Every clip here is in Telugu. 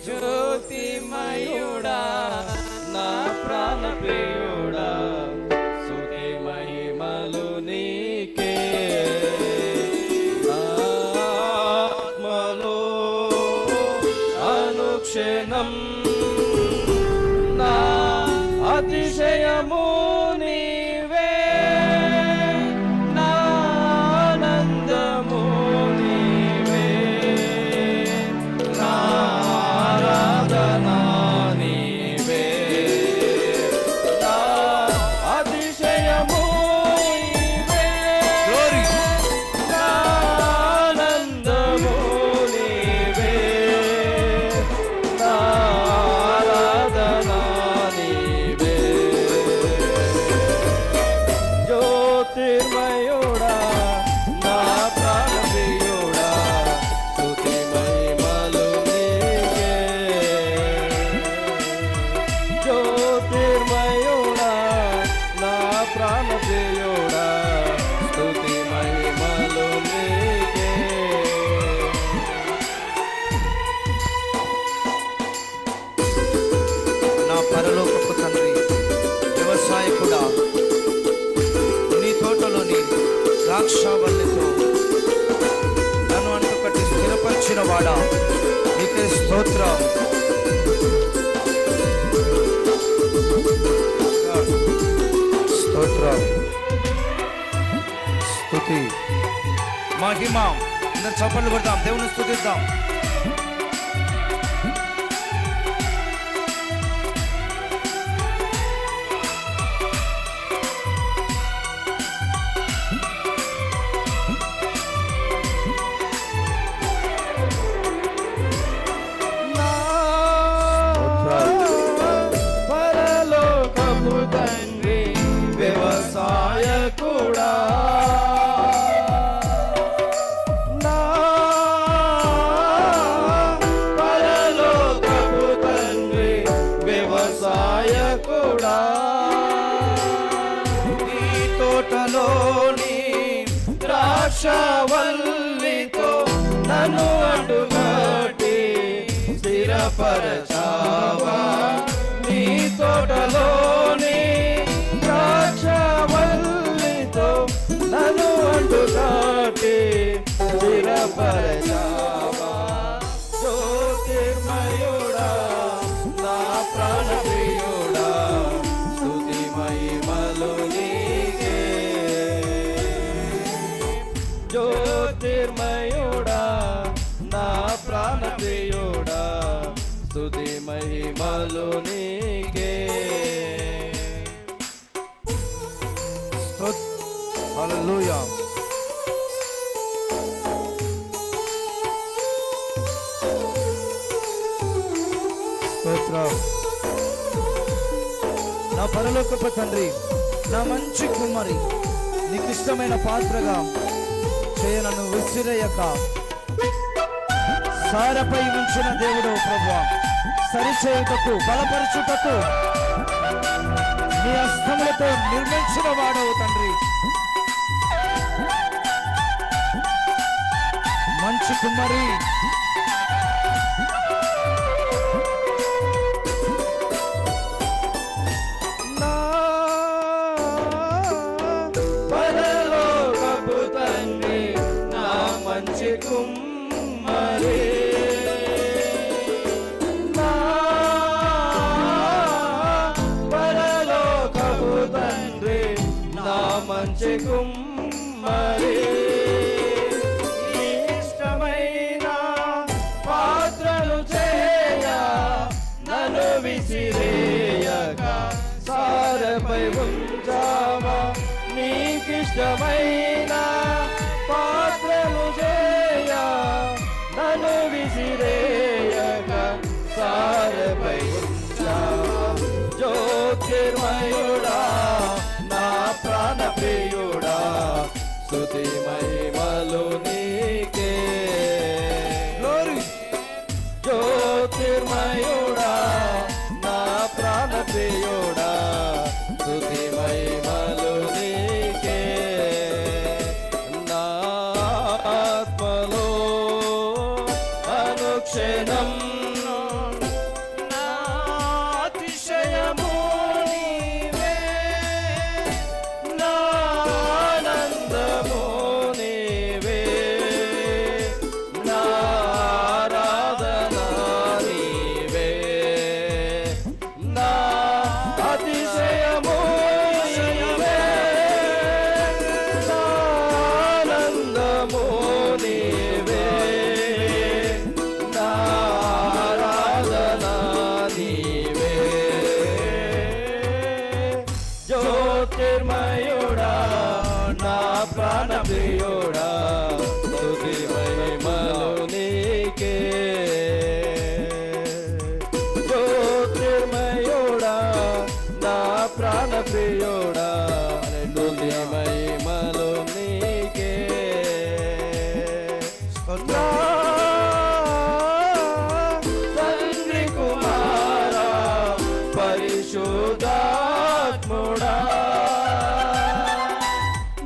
జ్యోతిమయుడా నా ప్రాణ ప్రియుడా స్తుతి మహిమలు నీకే ఆత్మలో అనుక్షణం నా అతిశయము నీవే నా ఆనందము నీవే నా ఆరాధన నీవే నా అతిశయము నీవే నా ఆనందము నీవే నా ఆరాధన నీవే జ్యోతిర్మయుడా నా ప్రాణ ప్రియుడా స్తుతి మహిమలు నీకే జ్యోతిర్మయుడా నా ప్రాణ ప్రియుడా స్తుతి మహిమలు నీకే నా పరలోకపు తండ్రి, వ్యవసాయకుడా, నీ తోటలోని ద్రాక్షావల్లితో నన్ను అంటుకట్టి స్థిరపరిచిన వాడా, నీకే స్తోత్రం. స్తోత్రం, స్తుతి, మహిమ. అందరు చప్పట్లు కొడదాం, దేవుని స్తుతిద్దాం. పరలోకపు తండ్రి వ్యవసాయకుడా నా పరలోకపు తండ్రి వ్యవసాయకుడా నీ తోటలోని ద్రాక్షవల్లితో నన్ను అడ్డుకట్టి స్థిరపరచావా నీ తోటలోని ద్రాక్షవల్లితో నన్ను అడ్డుకట్టి స్థిరపరచావా జ్యోతిర్మయుడా నా ప్రాణ ప్రియుడా స్తుతి మహిమలు నీకే జ్యోతిర్మయుడా నా ప్రాణ ప్రియుడా స్తుతి మహిమలు నీకే హల్లెలూయా. స్తోత్రం. నా పరలోకపు తండ్రి, నా మంచి కుమ్మరి, నీకు ఇష్టమైన పాత్రగా చేయ నన్ను విసిరేయక సారపై ఉంచిన దేవుడు ప్రభువా, సరిచేయుటకు బలపరచుటకు నీ హస్తములతో నిర్మించిన వాడవు తండ్రి. మంచి కుమ్మరి, నా పరలోకపు తండ్రి నా మంచి కుమ్మరి నా పరలోకపు తండ్రి నా మంచి కుమ్మరి ఇష్టమైన పాత్రను చేయ నన్ను విసిరేయక సారపై ఉంచావా నీకిష్టమైన పాత్రను చేయ నన్ను విసిరేయక సారపై ఉంచావా జ్యోతిర్మయుడా నా ప్రాణ ప్రియుడా స్తుతి మహిమలు నీకే జ్యోతిర్మయుడా నా ప్రాణ ప్రియుడా స్తుతి మహిమలు నీకే నా ఆత్మలో అనుక్షణం ప్రాణ ప్రియుడా స్తుతి మహిమలు నీకే నా తండ్రి కుమారా పరిశుద్ధాత్ముడా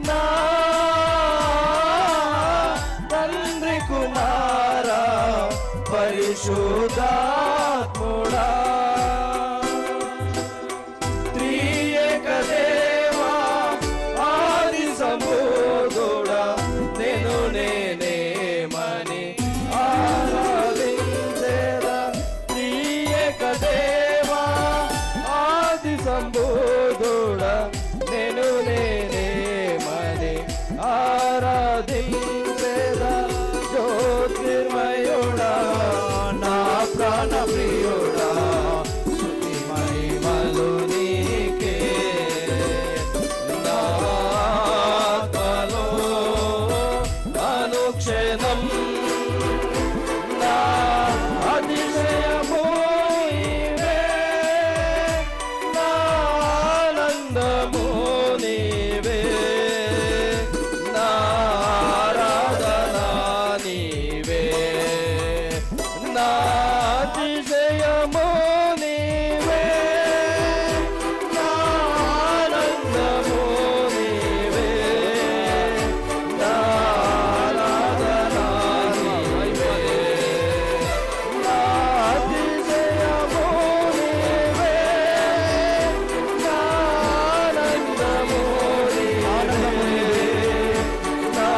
నా తండ్రి కుమారా పరిశుద్ధాత్ముడా త్రియేక దేవా ఆది సంబోధుడా నేను నేనేమని ఆరాధించేదా త్రియేక దేవా ఆది సంబోధుడా నేను నేనేమని ఆరాధించేదా జ్యోతిర్మయుడా నా ప్రాణ ప్రియుడా స్తుతి మహిమలు నీకే నా ఆత్మలో అనుక్షణం నా అతిశయము నీవే నా ఆనందము నీవే నా ఆరాధన నీవే నా అతిశయము నీవే నా ఆనందము నీవే నా ఆరాధన నీవే నా అతిశయము నీవే నా ఆనందము నీవే నా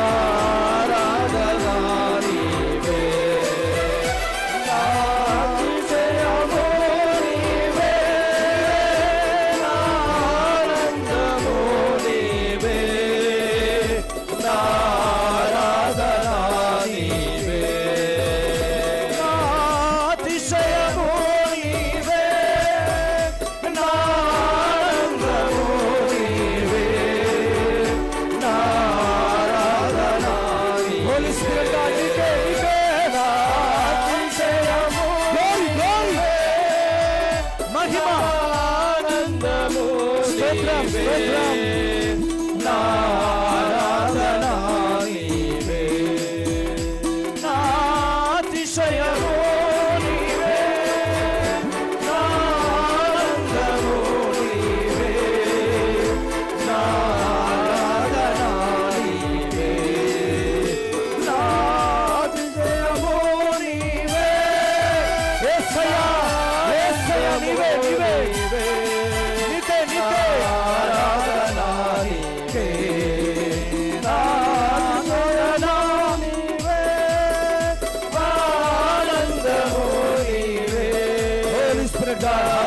ఆరాధన నీవే నా అతిశయము నీవే నా ఆనందము నీవే నా ఆరాధన నీవే నా అతిశయము నీవే నా ఆనందము నీవే నా ఆరాధన నీవే హోలీ స్పిరిట్ నీకే నా అతిశయము నీవే మహిమ ఆనందము స్తోత్రం, నీవే స్తోత్రం. నా ఆరాధన నీవే నా అతిశయము నీవే నా ఆనందము నీవే నా ఆరాధన నీవే నా అతిశయము నీవే యేసయ్యా, యేసయ్యా, నీవే నీవే నీకే నీకే ఆరాధన నీకే నా ఆరాధన నీవే ఆనందము నీవే హోలీ స్పిరిట్ గాడ్